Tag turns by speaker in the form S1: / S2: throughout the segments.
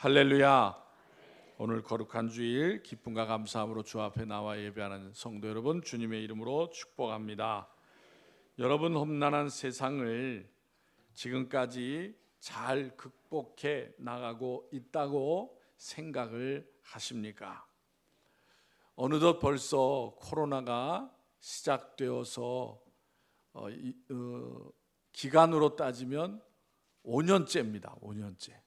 S1: 할렐루야. 오늘 거룩한 주일 기쁨과 감사함으로 주 앞에 나와 예배하는 성도 여러분, 주님의 이름으로 축복합니다. 여러분, 험난한 세상을 지금까지 잘 극복해 나가고 있다고 생각을 하십니까? 어느덧 벌써 코로나가 시작되어서 기간으로 따지면 5년째입니다. 5년째.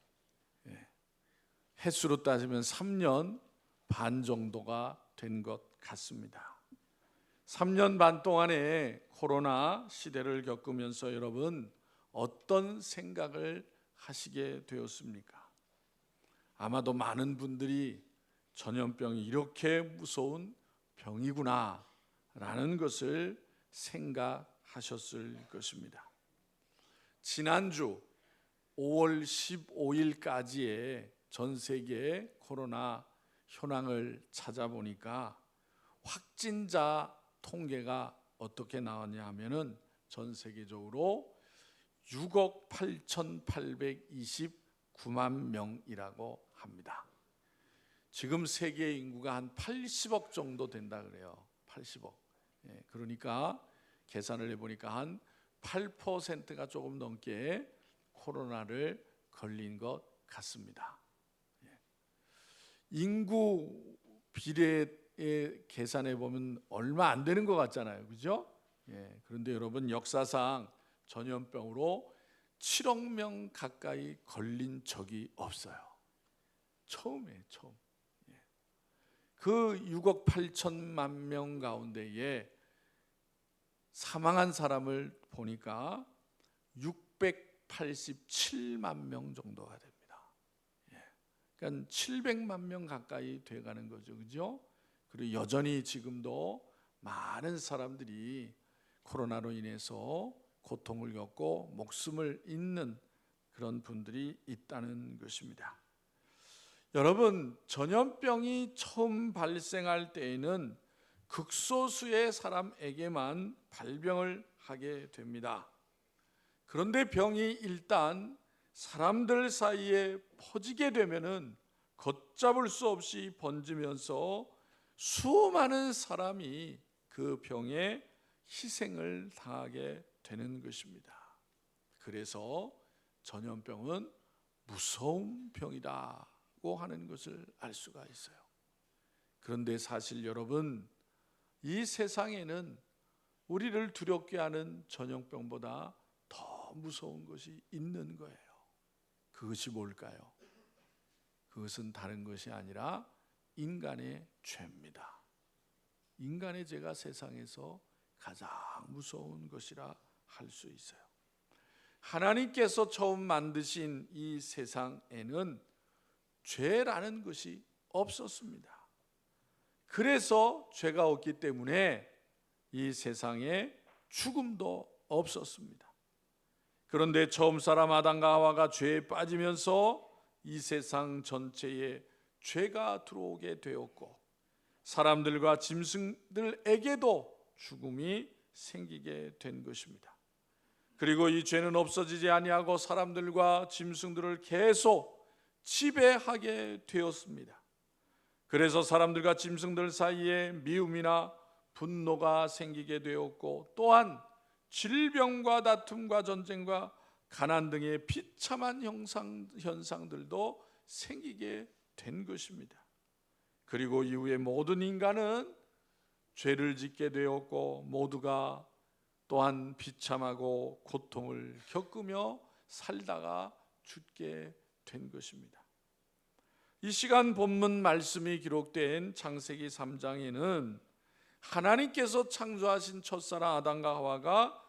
S1: 횟수로 따지면 3년 반 정도가 된 것 같습니다. 3년 반 동안에 코로나 시대를 겪으면서 여러분 어떤 생각을 하시게 되었습니까? 아마도 많은 분들이 전염병이 이렇게 무서운 병이구나 라는 것을 생각하셨을 것입니다. 지난주 5월 15일까지의 전 세계 코로나 현황을 찾아보니까 확진자 통계가 어떻게 나왔냐 하면은 전 세계적으로 6억 8,829만 명이라고 합니다. 지금 세계 인구가 한 80억 정도 된다 그래요. 80억. 그러니까 계산을 해보니까 한 8%가 조금 넘게 코로나를 걸린 것 같습니다. 인구 비례에 계산해 보면 얼마 안 되는 것 같잖아요, 그죠? 그런데 여러분, 역사상 전염병으로 7억 명 가까이 걸린 적이 없어요. 처음이에요, 처음. 그 6억 8천만 명 가운데에 사망한 사람을 보니까 687만 명 정도가 됩니다. 그러니까 700만 명 가까이 돼가는 거죠, 그죠? 그리고 여전히 지금도 많은 사람들이 코로나로 인해서 고통을 겪고 목숨을 잃는 그런 분들이 있다는 것입니다. 여러분, 전염병이 처음 발생할 때에는 극소수의 사람에게만 발병을 하게 됩니다. 그런데 병이 일단 사람들 사이에 퍼지게 되면은 걷잡을 수 없이 번지면서 수많은 사람이 그 병에 희생을 당하게 되는 것입니다. 그래서 전염병은 무서운 병이라고 하는 것을 알 수가 있어요. 그런데 사실 여러분, 이 세상에는 우리를 두렵게 하는 전염병보다 더 무서운 것이 있는 거예요. 그것이 뭘까요? 그것은 다른 것이 아니라 인간의 죄입니다. 인간의 죄가 세상에서 가장 무서운 것이라 할 수 있어요. 하나님께서 처음 만드신 이 세상에는 죄라는 것이 없었습니다. 그래서 죄가 없기 때문에 이 세상에 죽음도 없었습니다. 그런데 처음 사람 아담과 하와가 죄에 빠지면서 이 세상 전체에 죄가 들어오게 되었고 사람들과 짐승들에게도 죽음이 생기게 된 것입니다. 그리고 이 죄는 없어지지 아니하고 사람들과 짐승들을 계속 지배하게 되었습니다. 그래서 사람들과 짐승들 사이에 미움이나 분노가 생기게 되었고 또한 질병과 다툼과 전쟁과 가난 등의 비참한 현상들도 생기게 된 것입니다. 그리고 이후에 모든 인간은 죄를 짓게 되었고 모두가 또한 비참하고 고통을 겪으며 살다가 죽게 된 것입니다. 이 시간 본문 말씀이 기록된 창세기 3장에는 하나님께서 창조하신 첫사람 아담과 하와가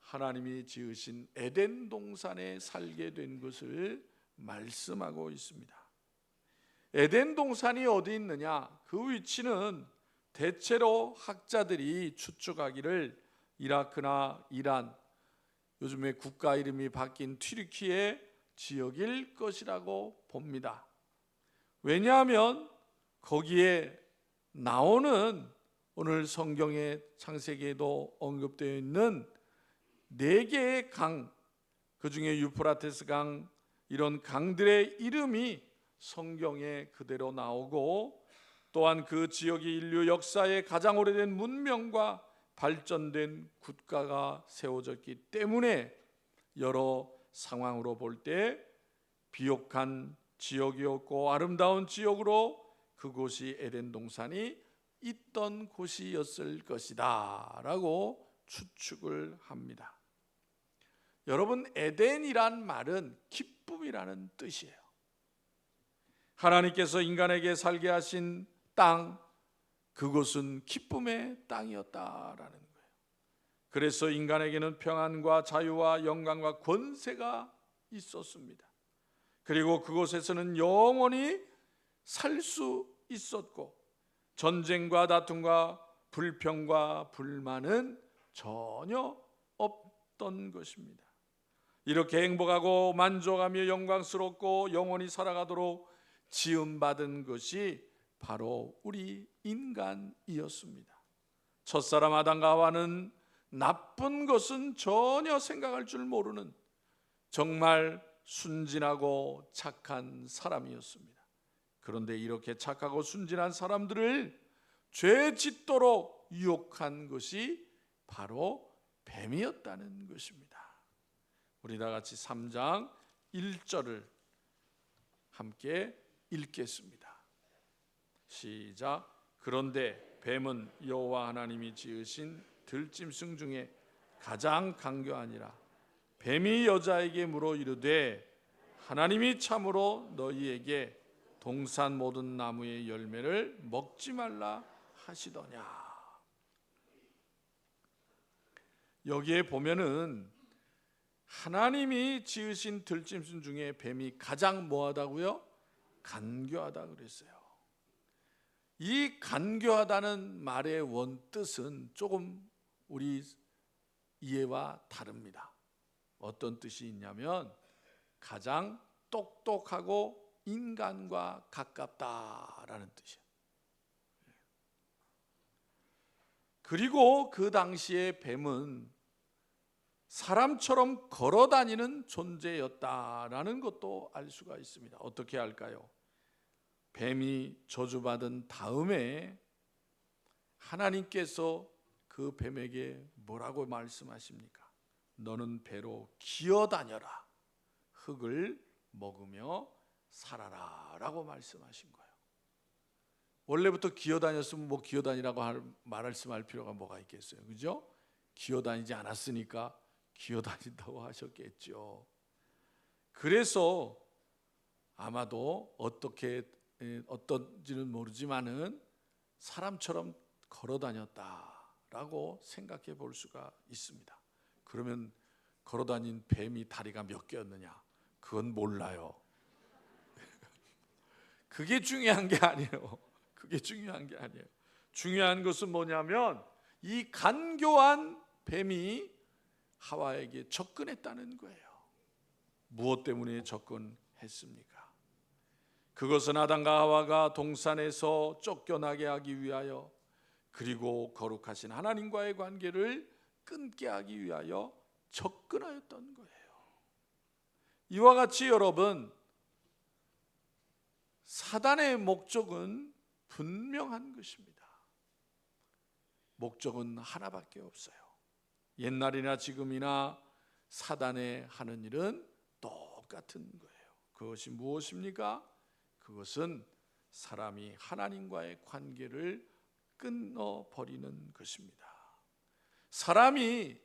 S1: 하나님이 지으신 에덴 동산에 살게 된 것을 말씀하고 있습니다. 에덴 동산이 어디 있느냐? 그 위치는 대체로 학자들이 추측하기를 이라크나 이란, 요즘에 국가 이름이 바뀐 튀르키예 지역일 것이라고 봅니다. 왜냐하면 거기에 나오는 오늘 성경의 창세기에도 언급되어 있는 4개의 강, 그 중에 유프라테스 강, 이런 강들의 이름이 성경에 그대로 나오고, 또한 그 지역이 인류 역사의 가장 오래된 문명과 발전된 국가가 세워졌기 때문에 여러 상황으로 볼 때 비옥한 지역이었고 아름다운 지역으로 그곳이 에덴 동산이 있던 곳이었을 것이다 라고 추측을 합니다. 여러분, 에덴이란 말은 기쁨이라는 뜻이에요. 하나님께서 인간에게 살게 하신 땅, 그곳은 기쁨의 땅이었다라는 거예요. 그래서 인간에게는 평안과 자유와 영광과 권세가 있었습니다. 그리고 그곳에서는 영원히 살 수 있었고, 전쟁과 다툼과 불평과 불만은 전혀 없던 것입니다. 이렇게 행복하고 만족하며 영광스럽고 영원히 살아가도록 지음받은 것이 바로 우리 인간이었습니다. 첫사람 아담과 하와는 나쁜 것은 전혀 생각할 줄 모르는 정말 순진하고 착한 사람이었습니다. 그런데 이렇게 착하고 순진한 사람들을 죄 짓도록 유혹한 것이 바로 뱀이었다는 것입니다. 우리 다 같이 3장 1절을 함께 읽겠습니다. 시작. 그런데 뱀은 여호와 하나님이 지으신 들짐승 중에 가장 강교하니라. 뱀이 여자에게 물어 이르되 하나님이 참으로 너희에게 동산 모든 나무의 열매를 먹지 말라 하시더냐. 여기에 보면은 하나님이 지으신 들짐승 중에 뱀이 가장 뭐하다고요? 간교하다 그랬어요. 이 간교하다는 말의 원뜻은 조금 우리 이해와 다릅니다. 어떤 뜻이 있냐면 가장 똑똑하고 인간과 가깝다라는 뜻이에요. 그리고 그 당시에 뱀은 사람처럼 걸어다니는 존재였다라는 것도 알 수가 있습니다. 어떻게 할까요? 뱀이 저주받은 다음에 하나님께서 그 뱀에게 뭐라고 말씀하십니까? 너는 배로 기어다녀라. 흙을 먹으며 살아라 라고 말씀하신 거예요. 원래부터 기어다녔으면 뭐 기어다니라고 말씀할 필요가 뭐가 있겠어요, 그죠? 기어다니지 않았으니까 기어다닌다고 하셨겠죠. 그래서 아마도 어떤지는 모르지만은 사람처럼 걸어다녔다라고 생각해 볼 수가 있습니다. 그러면 걸어다닌 뱀이 다리가 몇 개였느냐? 그건 몰라요. 그게 중요한 게 아니에요. 그게 중요한 게 아니에요. 중요한 것은 뭐냐면 이 간교한 뱀이 하와에게 접근했다는 거예요. 무엇 때문에 접근했습니까? 그것은 아담과 하와가 동산에서 쫓겨나게 하기 위하여, 그리고 거룩하신 하나님과의 관계를 끊게 하기 위하여 접근하였던 거예요. 이와 같이 여러분, 사단의 목적은 분명한 것입니다. 목적은 하나밖에 없어요. 옛날이나 지금이나 사단의 하는 일은 똑같은 거예요. 그것이 무엇입니까? 그것은 사람이 하나님과의 관계를 끊어버리는 것입니다. 사람이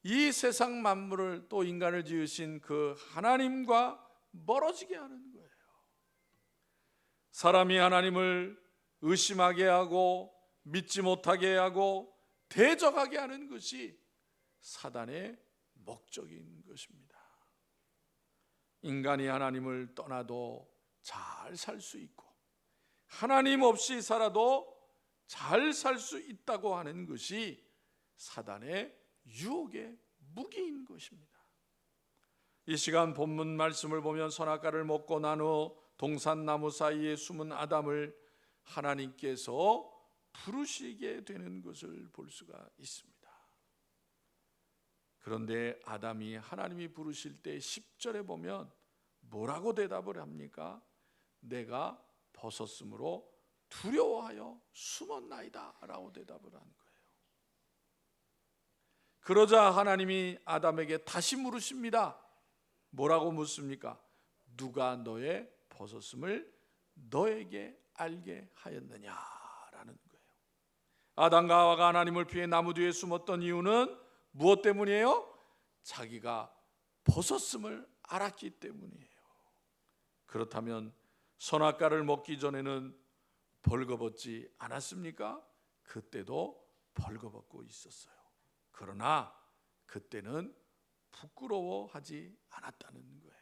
S1: 이 세상 만물을 또 인간을 지으신 그 하나님과 멀어지게 하는 거예요. 사람이 하나님을 의심하게 하고 믿지 못하게 하고 대적하게 하는 것이 사단의 목적인 것입니다. 인간이 하나님을 떠나도 잘 살 수 있고 하나님 없이 살아도 잘 살 수 있다고 하는 것이 사단의 유혹의 무기인 것입니다. 이 시간 본문 말씀을 보면 선악과를 먹고 난 후 동산나무 사이에 숨은 아담을 하나님께서 부르시게 되는 것을 볼 수가 있습니다. 그런데 아담이 하나님이 부르실 때 10절에 보면 뭐라고 대답을 합니까? 내가 벗었으므로 두려워하여 숨었나이다 라고 대답을 한 거예요. 그러자 하나님이 아담에게 다시 물으십니다. 뭐라고 묻습니까? 누가 너의 벗었음을 너에게 알게 하였느냐라는 거예요. 아담과 하와가 하나님을 피해 나무 뒤에 숨었던 이유는 무엇 때문이에요? 자기가 벗었음을 알았기 때문이에요. 그렇다면 선악과를 먹기 전에는 벌거벗지 않았습니까? 그때도 벌거벗고 있었어요. 그러나 그때는 부끄러워하지 않았다는 거예요.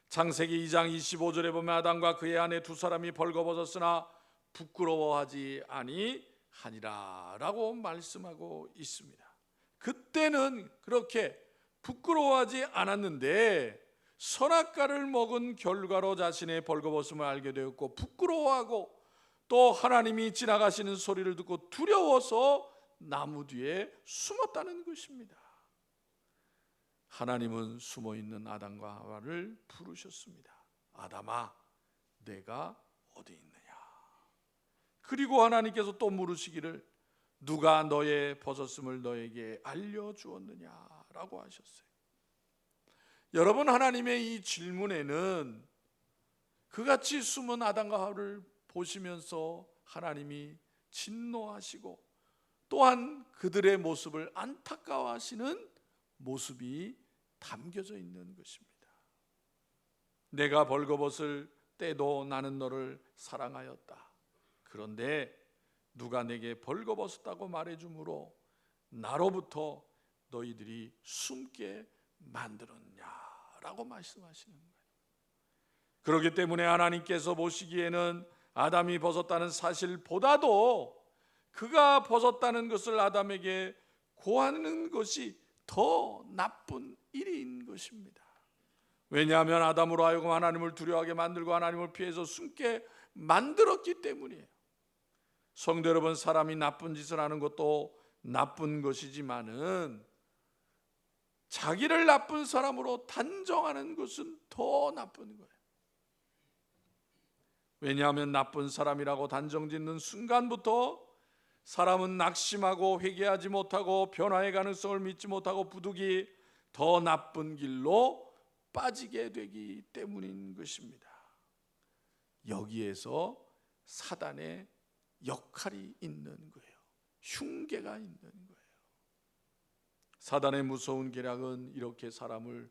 S1: 창세기 2장 25절에 보면 아담과 그의 아내 두 사람이 벌거벗었으나 부끄러워하지 아니하니라 라고 말씀하고 있습니다. 그때는 그렇게 부끄러워하지 않았는데 선악과를 먹은 결과로 자신의 벌거벗음을 알게 되었고 부끄러워하고 또 하나님이 지나가시는 소리를 듣고 두려워서 나무 뒤에 숨었다는 것입니다. 하나님은 숨어있는 아담과 하와를 부르셨습니다. 아담아, 내가 어디 있느냐? 그리고 하나님께서 또 물으시기를 누가 너의 벗었음을 너에게 알려주었느냐라고 하셨어요. 여러분, 하나님의 이 질문에는 그같이 숨은 아담과 하와를 보시면서 하나님이 진노하시고 또한 그들의 모습을 안타까워하시는 모습이 담겨져 있는 것입니다. 내가 벌거벗을 때도 나는 너를 사랑하였다. 그런데 누가 내게 벌거벗었다고 말해주므로 나로부터 너희들이 숨게 만들었냐라고 말씀하시는 거예요. 그렇기 때문에 하나님께서 보시기에는 아담이 벗었다는 사실보다도 그가 벗었다는 것을 아담에게 고하는 것이 더 나쁜 일인 것입니다. 왜냐하면 아담으로 하여금 하나님을 두려워하게 만들고 하나님을 피해서 숨게 만들었기 때문이에요. 성도 여러분, 사람이 나쁜 짓을 하는 것도 나쁜 것이지만은 자기를 나쁜 사람으로 단정하는 것은 더 나쁜 거예요. 왜냐하면 나쁜 사람이라고 단정짓는 순간부터 사람은 낙심하고 회개하지 못하고 변화의 가능성을 믿지 못하고 부득이 더 나쁜 길로 빠지게 되기 때문인 것입니다. 여기에서 사단의 역할이 있는 거예요. 흉계가 있는 거예요. 사단의 무서운 계략은 이렇게 사람을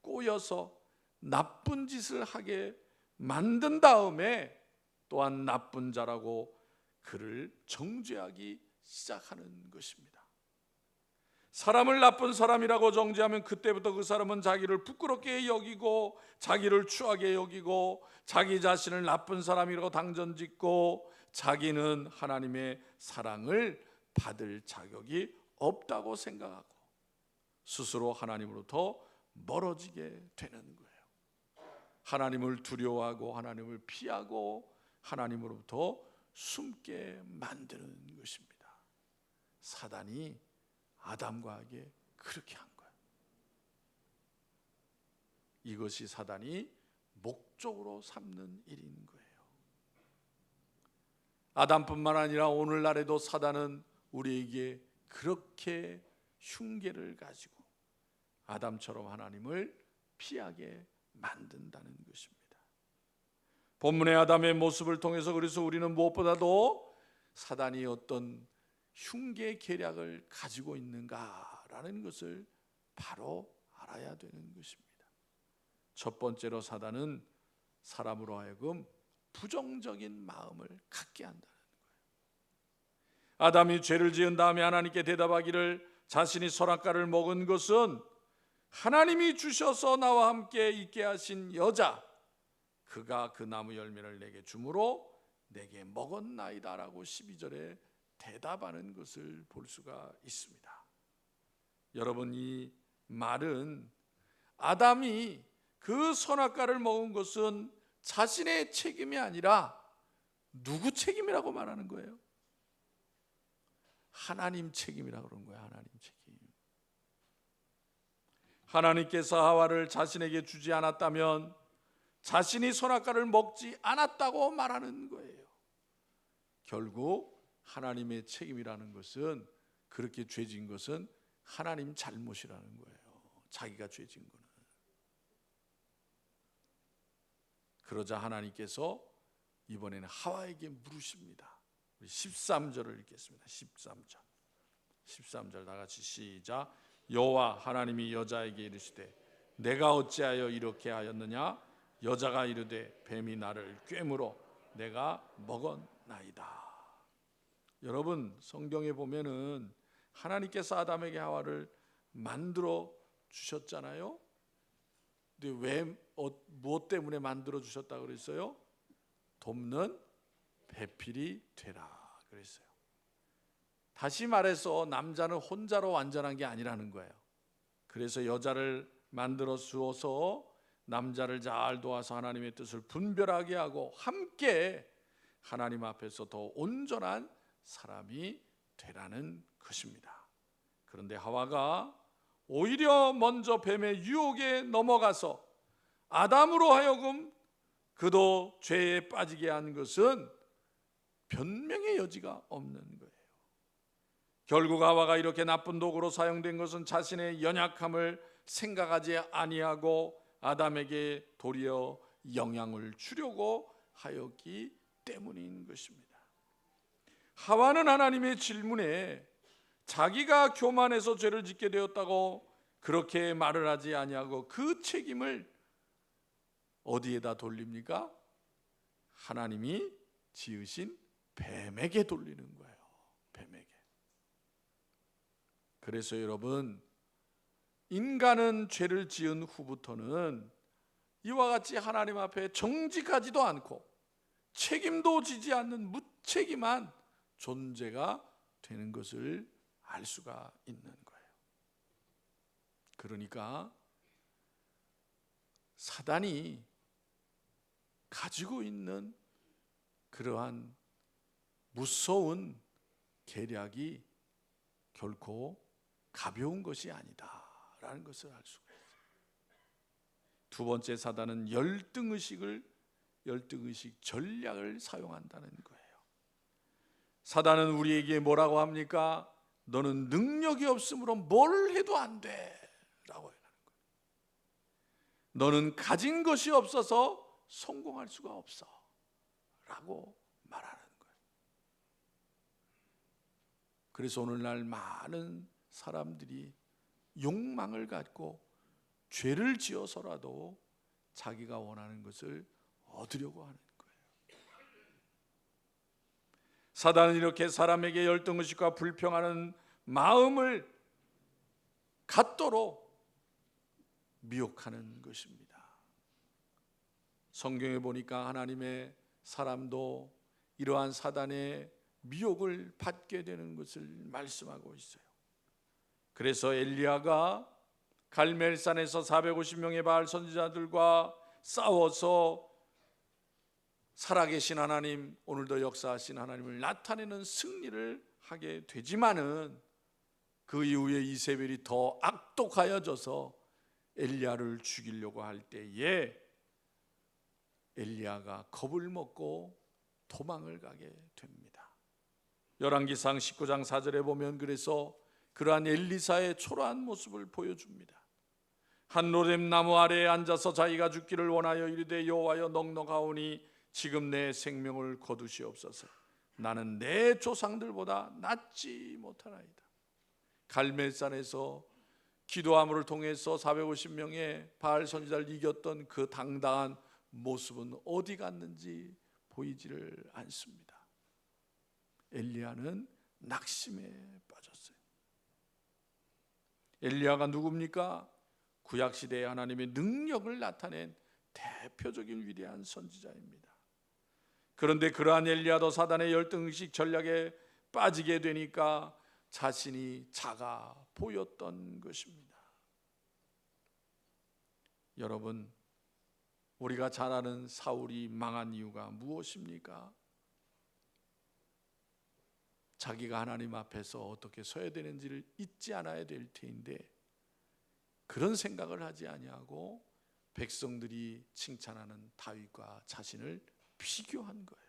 S1: 꼬여서 나쁜 짓을 하게 만든 다음에 또한 나쁜 자라고 그를 정죄하기 시작하는 것입니다. 사람을 나쁜 사람이라고 정죄하면 그때부터 그 사람은 자기를 부끄럽게 여기고 자기를 추하게 여기고 자기 자신을 나쁜 사람이라고 당전짓고 자기는 하나님의 사랑을 받을 자격이 없다고 생각하고 스스로 하나님으로부터 멀어지게 되는 거예요. 하나님을 두려워하고 하나님을 피하고 하나님으로부터 숨게 만드는 것입니다. 사단이 아담과 하게 그렇게 한 거예요. 이것이 사단이 목적으로 삼는 일인 거예요. 아담뿐만 아니라 오늘날에도 사단은 우리에게 그렇게 흉계를 가지고 아담처럼 하나님을 피하게 만든다는 것입니다. 본문의 아담의 모습을 통해서 그래서 우리는 무엇보다도 사단이 어떤 흉계 계략을 가지고 있는가라는 것을 바로 알아야 되는 것입니다. 첫 번째로 사단은 사람으로 하여금 부정적인 마음을 갖게 한다는 거예요. 아담이 죄를 지은 다음에 하나님께 대답하기를 자신이 선악과를 먹은 것은 하나님이 주셔서 나와 함께 있게 하신 여자 그가 그 나무 열매를 내게 주므로 내게 먹었나이다 라고 12절에 대답하는 것을 볼 수가 있습니다. 여러분, 이 말은 아담이 그 선악과를 먹은 것은 자신의 책임이 아니라 누구 책임이라고 말하는 거예요? 하나님 책임이라고 그러는 거예요. 하나님 책임. 하나님께서 하와를 자신에게 주지 않았다면 자신이 선악과를 먹지 않았다고 말하는 거예요. 결국 하나님의 책임이라는 것은, 그렇게 죄진 것은 하나님 잘못이라는 거예요. 자기가 죄진 거는. 그러자 하나님께서 이번에는 하와에게 물으십니다. 우리 13절을 읽겠습니다. 13절 다 같이 시작. 여호와 하나님이 여자에게 이르시되 내가 어찌하여 이렇게 하였느냐? 여자가 이르되 뱀이 나를 꿰물어 내가 먹었나이다. 여러분, 성경에 보면은 하나님께서 아담에게 하와를 만들어 주셨잖아요. 근데 왜 무엇 때문에 만들어 주셨다고 그랬어요? 돕는 배필이 되라 그랬어요. 다시 말해서 남자는 혼자로 완전한 게 아니라는 거예요. 그래서 여자를 만들어 주어서 남자를 잘 도와서 하나님의 뜻을 분별하게 하고 함께 하나님 앞에서 더 온전한 사람이 되라는 것입니다. 그런데 하와가 오히려 먼저 뱀의 유혹에 넘어가서 아담으로 하여금 그도 죄에 빠지게 한 것은 변명의 여지가 없는 거예요. 결국 하와가 이렇게 나쁜 도구로 사용된 것은 자신의 연약함을 생각하지 아니하고 아담에게 도리어 영향을 주려고 하였기 때문인 것입니다. 하와는 하나님의 질문에 자기가 교만해서 죄를 짓게 되었다고 그렇게 말을 하지 아니하고 그 책임을 어디에다 돌립니까? 하나님이 지으신 뱀에게 돌리는 거예요. 뱀에게. 그래서 여러분, 인간은 죄를 지은 후부터는 이와 같이 하나님 앞에 정직하지도 않고 책임도 지지 않는 무책임한 존재가 되는 것을 알 수가 있는 거예요. 그러니까 사단이 가지고 있는 그러한 무서운 계략이 결코 가벼운 것이 아니다라는 것을 알 수가 있어요. 두 번째, 사단은 열등의식 전략을 사용한다는 거예요. 사단은 우리에게 뭐라고 합니까? 너는 능력이 없으므로 뭘 해도 안 돼 라고 하는 거예요. 너는 가진 것이 없어서 성공할 수가 없어 라고 말하는 거예요. 그래서 오늘날 많은 사람들이 욕망을 갖고 죄를 지어서라도 자기가 원하는 것을 얻으려고 하는 거예요. 사단은 이렇게 사람에게 열등의식과 불평하는 마음을 갖도록 미혹하는 것입니다. 성경에 보니까 하나님의 사람도 이러한 사단의 미혹을 받게 되는 것을 말씀하고 있어요. 그래서 엘리야가 갈멜산에서 450명의 바알 선지자들과 싸워서 살아계신 하나님, 오늘도 역사하신 하나님을 나타내는 승리를 하게 되지만은 그 이후에 이세벨이 더 악독하여져서 엘리야를 죽이려고 할 때에 엘리야가 겁을 먹고 도망을 가게 됩니다. 열왕기상 19장 4절에 보면 그래서 그러한 엘리사의 초라한 모습을 보여줍니다. 한 로뎀 나무 아래에 앉아서 자기가 죽기를 원하여 이르되 여호와여 넉넉하오니 지금 내 생명을 거두시옵소서. 나는 내 조상들보다 낫지 못하나이다. 갈멜산에서 기도함을 통해서 450명의 바알 선지자를 이겼던 그 당당한 모습은 어디 갔는지 보이지를 않습니다. 엘리야는 낙심에 빠졌어요. 엘리야가 누굽니까? 구약시대에 하나님의 능력을 나타낸 대표적인 위대한 선지자입니다. 그런데 그러한 엘리야도 사단의 열등의식 전략에 빠지게 되니까 자신이 작아 보였던 것입니다. 여러분, 우리가 잘 아는 사울이 망한 이유가 무엇입니까? 자기가 하나님 앞에서 어떻게 서야 되는지를 잊지 않아야 될 텐데 그런 생각을 하지 아니하고 백성들이 칭찬하는 다윗과 자신을 비교한 거예요.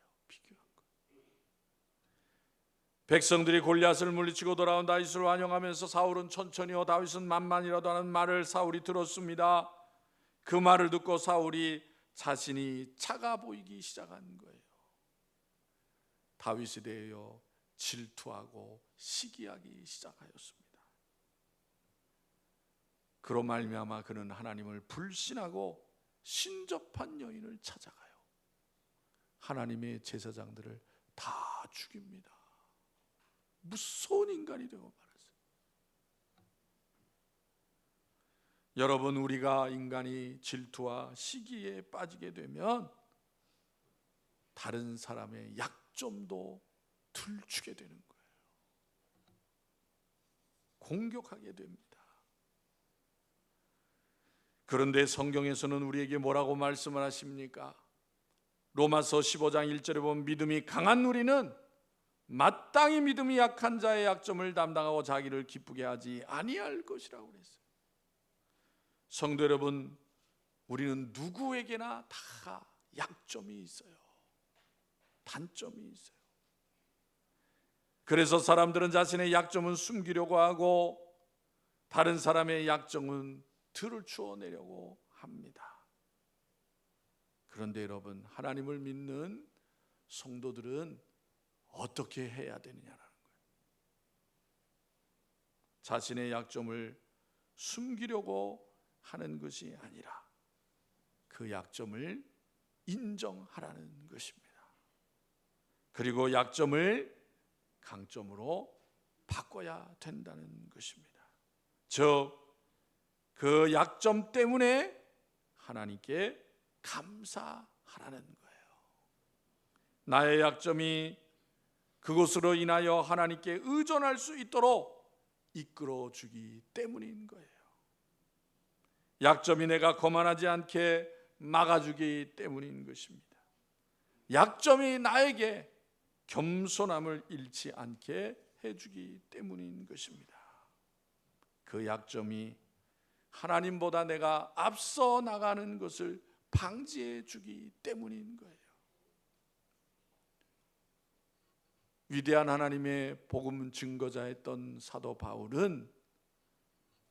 S1: 백성들이 골리앗을 물리치고 돌아온 다윗을 환영하면서 사울은 천천히요 다윗은 만만이라도 하는 말을 사울이 들었습니다. 그 말을 듣고 사울이 자신이 작아 보이기 시작한 거예요. 다윗에 대하여 질투하고 시기하기 시작하였습니다. 그로 말미암아 그는 하나님을 불신하고 신접한 여인을 찾아가요. 하나님의 제사장들을 다 죽입니다. 무서운 인간이 되고 말았어요. 여러분, 우리가 인간이 질투와 시기에 빠지게 되면 다른 사람의 약점도 들추게 되는 거예요. 공격하게 됩니다. 그런데 성경에서는 우리에게 뭐라고 말씀을 하십니까? 로마서 15장 1절에 보면 믿음이 강한 우리는 마땅히 믿음이 약한 자의 약점을 담당하고 자기를 기쁘게 하지 아니할 것이라고 그랬어요. 성도 여러분, 우리는 누구에게나 다 약점이 있어요. 단점이 있어요. 그래서 사람들은 자신의 약점은 숨기려고 하고 다른 사람의 약점은 들추어내려고 합니다. 그런데 여러분, 하나님을 믿는 성도들은 어떻게 해야 되느냐라는 거예요. 자신의 약점을 숨기려고 하는 것이 아니라 그 약점을 인정하라는 것입니다. 그리고 약점을 강점으로 바꿔야 된다는 것입니다. 즉, 그 약점 때문에 하나님께 감사하라는 거예요. 나의 약점이 그것으로 인하여 하나님께 의존할 수 있도록 이끌어 주기 때문인 거예요. 약점이 내가 거만하지 않게 막아주기 때문인 것입니다. 약점이 나에게 겸손함을 잃지 않게 해주기 때문인 것입니다. 그 약점이 하나님보다 내가 앞서 나가는 것을 방지해 주기 때문인 거예요. 위대한 하나님의 복음 증거자였던 사도 바울은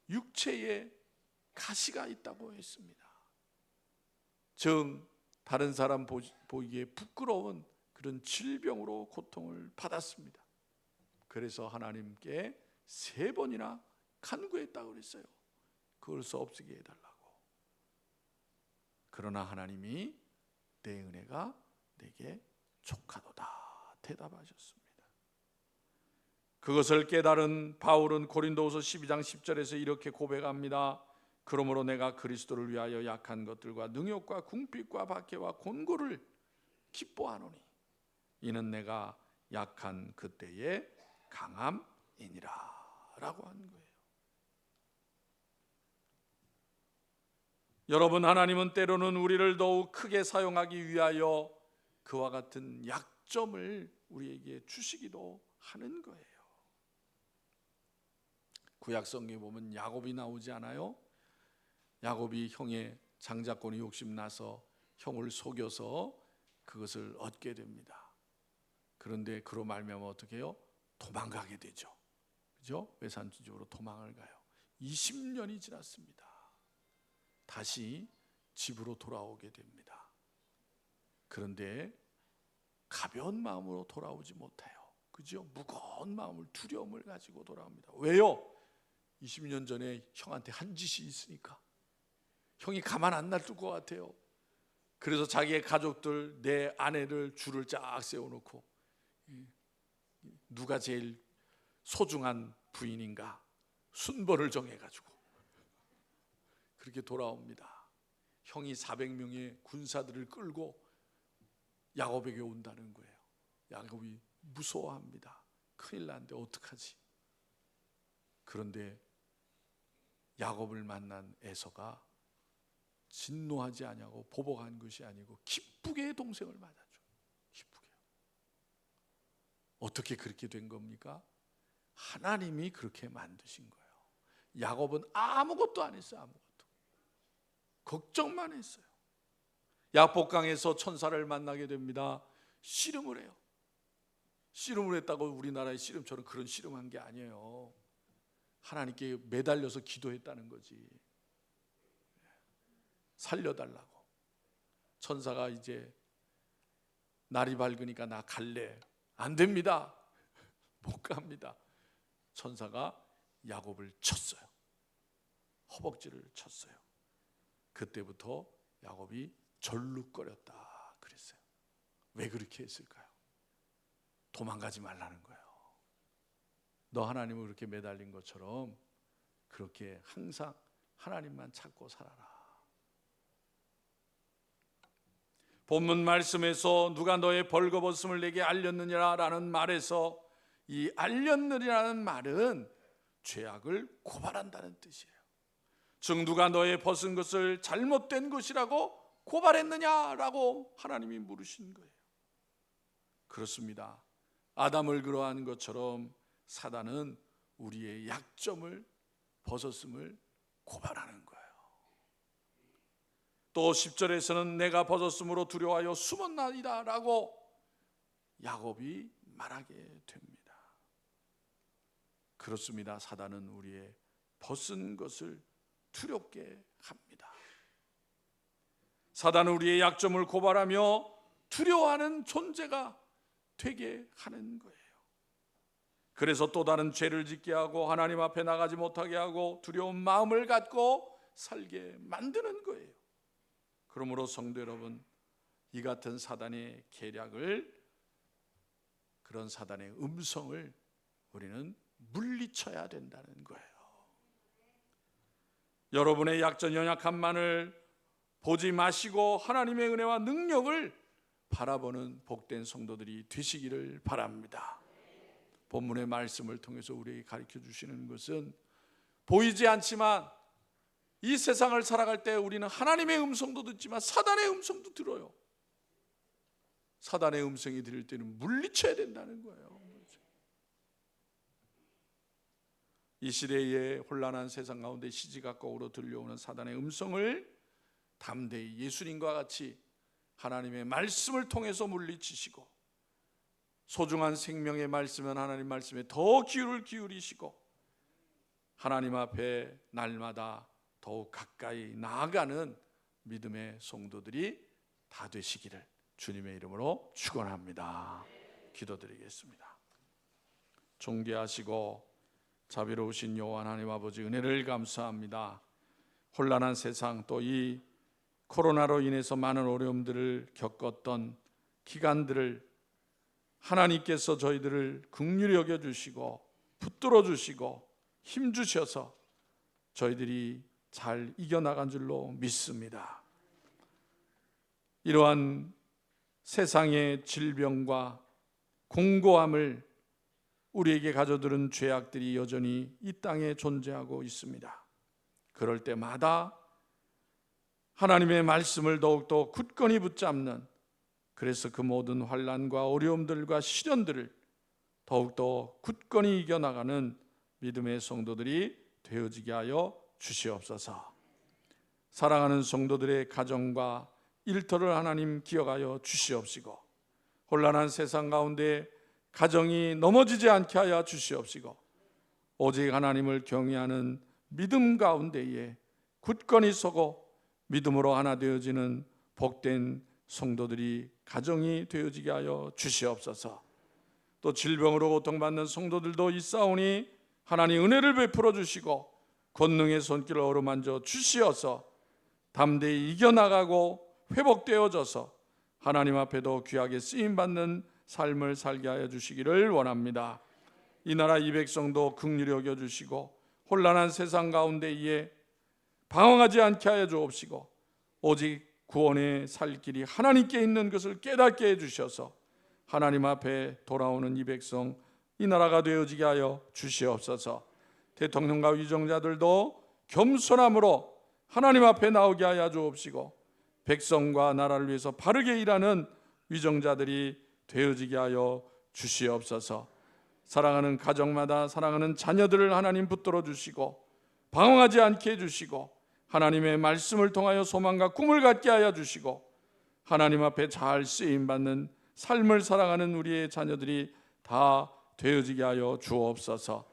S1: 육체에 가시가 있다고 했습니다. 즉 다른 사람 보기에 부끄러운 그런 질병으로 고통을 받았습니다. 그래서 하나님께 3번이나 간구했다고 그랬어요. 그것을 없애게 해달라고. 그러나 하나님이 내 은혜가 내게 족하도다 대답하셨습니다. 그것을 깨달은 바울은 고린도후서 12장 10절에서 이렇게 고백합니다. 그러므로 내가 그리스도를 위하여 약한 것들과 능욕과 궁핍과 박해와 곤고를 기뻐하노니 이는 내가 약한 그때의 강함이니라 라고 한 거예요. 여러분, 하나님은 때로는 우리를 더욱 크게 사용하기 위하여 그와 같은 약점을 우리에게 주시기도 하는 거예요. 구약 성경에 보면 야곱이 나오지 않아요? 야곱이 형의 장자권이 욕심나서 형을 속여서 그것을 얻게 됩니다. 그런데 그로 말미암아 어떻게 해요? 도망가게 되죠. 그죠? 외산주적으로 도망을 가요. 20년이 지났습니다. 다시 집으로 돌아오게 됩니다. 그런데 가벼운 마음으로 돌아오지 못해요. 그죠? 무거운 마음을, 두려움을 가지고 돌아옵니다. 왜요? 20년 전에 형한테 한 짓이 있으니까. 형이 가만 안 놔둘 것 같아요. 그래서 자기의 가족들, 내 아내를 줄을 쫙 세워놓고 누가 제일 소중한 부인인가 순번을 정해가지고 그렇게 돌아옵니다. 형이 400명의 군사들을 끌고 야곱에게 온다는 거예요. 야곱이 무서워합니다. 큰일 났는데 어떡하지? 그런데 야곱을 만난 에서가 진노하지 아니하고 보복한 것이 아니고 기쁘게 동생을 맞아줘. 기쁘게. 어떻게 그렇게 된 겁니까? 하나님이 그렇게 만드신 거예요. 야곱은 아무것도 안 했어요. 아무것도. 걱정만 했어요. 야복강에서 천사를 만나게 됩니다. 씨름을 해요. 씨름을 했다고 우리나라의 씨름처럼 그런 씨름한 게 아니에요. 하나님께 매달려서 기도했다는 거지. 살려달라고. 천사가 이제 날이 밝으니까 나 갈래. 안 됩니다. 못 갑니다. 천사가 야곱을 쳤어요. 허벅지를 쳤어요. 그때부터 야곱이 절룩거렸다 그랬어요. 왜 그렇게 했을까요? 도망가지 말라는 거예요. 너 하나님을 그렇게 매달린 것처럼 그렇게 항상 하나님만 찾고 살아라. 본문 말씀에서 누가 너의 벌거벗음을 내게 알렸느냐라는 말에서 이 알렸느냐라는 말은 죄악을 고발한다는 뜻이에요. 즉 누가 너의 벗은 것을 잘못된 것이라고 고발했느냐라고 하나님이 물으신 거예요. 그렇습니다. 아담을 그러한 것처럼 사단은 우리의 약점을 벗었음을 고발하는 거예요. 또 10절에서는 내가 벗었으므로 두려워하여 숨었나이다 라고 야곱이 말하게 됩니다. 그렇습니다. 사단은 우리의 벗은 것을 두렵게 합니다. 사단은 우리의 약점을 고발하며 두려워하는 존재가 되게 하는 거예요. 그래서 또 다른 죄를 짓게 하고 하나님 앞에 나가지 못하게 하고 두려운 마음을 갖고 살게 만드는 거예요. 그러므로 성도 여러분, 이 같은 사단의 계략을, 그런 사단의 음성을 우리는 물리쳐야 된다는 거예요. 여러분의 약점, 연약함만을 보지 마시고 하나님의 은혜와 능력을 바라보는 복된 성도들이 되시기를 바랍니다. 본문의 말씀을 통해서 우리에게 가르쳐 주시는 것은 보이지 않지만 이 세상을 살아갈 때 우리는 하나님의 음성도 듣지만 사단의 음성도 들어요. 사단의 음성이 들릴 때는 물리쳐야 된다는 거예요. 이 시대의 혼란한 세상 가운데 시지각각으로 들려오는 사단의 음성을 담대히 예수님과 같이 하나님의 말씀을 통해서 물리치시고, 소중한 생명의 말씀은 하나님 말씀에 더 귀를 기울이시고 하나님 앞에 날마다 더욱 가까이 나아가는 믿음의 성도들이 다 되시기를 주님의 이름으로 축원합니다. 기도드리겠습니다. 존귀하시고 자비로우신 여호와 하나님 아버지, 은혜를 감사합니다. 혼란한 세상, 또 이 코로나로 인해서 많은 어려움들을 겪었던 기간들을 하나님께서 저희들을 긍휼히 여겨주시고 붙들어 주시고 힘주셔서 저희들이 잘 이겨나간 줄로 믿습니다. 이러한 세상의 질병과 공고함을 우리에게 가져들은 죄악들이 여전히 이 땅에 존재하고 있습니다. 그럴 때마다 하나님의 말씀을 더욱더 굳건히 붙잡는, 그래서 그 모든 환난과 어려움들과 시련들을 더욱더 굳건히 이겨나가는 믿음의 성도들이 되어지게 하여 주시옵소서. 사랑하는 성도들의 가정과 일터를 하나님 기억하여 주시옵시고, 혼란한 세상 가운데 가정이 넘어지지 않게 하여 주시옵시고, 오직 하나님을 경외하는 믿음 가운데에 굳건히 서고 믿음으로 하나 되어지는 복된 성도들이 가정이 되어지게 하여 주시옵소서. 또 질병으로 고통받는 성도들도 있사오니 하나님 은혜를 베풀어 주시고 권능의 손길을 어루만져 주시어서 담대히 이겨나가고 회복되어져서 하나님 앞에도 귀하게 쓰임받는 삶을 살게 하여 주시기를 원합니다. 이 나라 이 백성도 긍휼히 여겨주시고 혼란한 세상 가운데에 방황하지 않게 하여 주옵시고, 오직 구원의 살 길이 하나님께 있는 것을 깨닫게 해주셔서 하나님 앞에 돌아오는 이 백성, 이 나라가 되어지게 하여 주시옵소서. 대통령과 위정자들도 겸손함으로 하나님 앞에 나오게 하여 주옵시고, 백성과 나라를 위해서 바르게 일하는 위정자들이 되어지게 하여 주시옵소서. 사랑하는 가정마다 사랑하는 자녀들을 하나님 붙들어 주시고 방황하지 않게 해주시고 하나님의 말씀을 통하여 소망과 꿈을 갖게 하여 주시고 하나님 앞에 잘 쓰임받는 삶을 살아가는 우리의 자녀들이 다 되어지게 하여 주옵소서.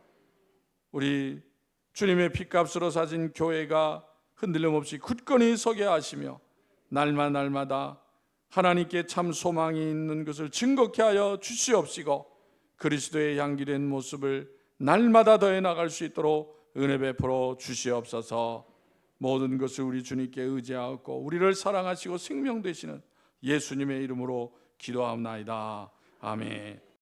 S1: 우리 주님의 피값으로 사진 교회가 흔들림 없이 굳건히 서게 하시며 날마다 하나님께 참 소망이 있는 것을 증거케 하여 주시옵시고 그리스도의 향기된 모습을 날마다 더해 나갈 수 있도록 은혜 베풀어 주시옵소서. 모든 것을 우리 주님께 의지하고 우리를 사랑하시고 생명 되시는 예수님의 이름으로 기도하옵나이다. 아멘.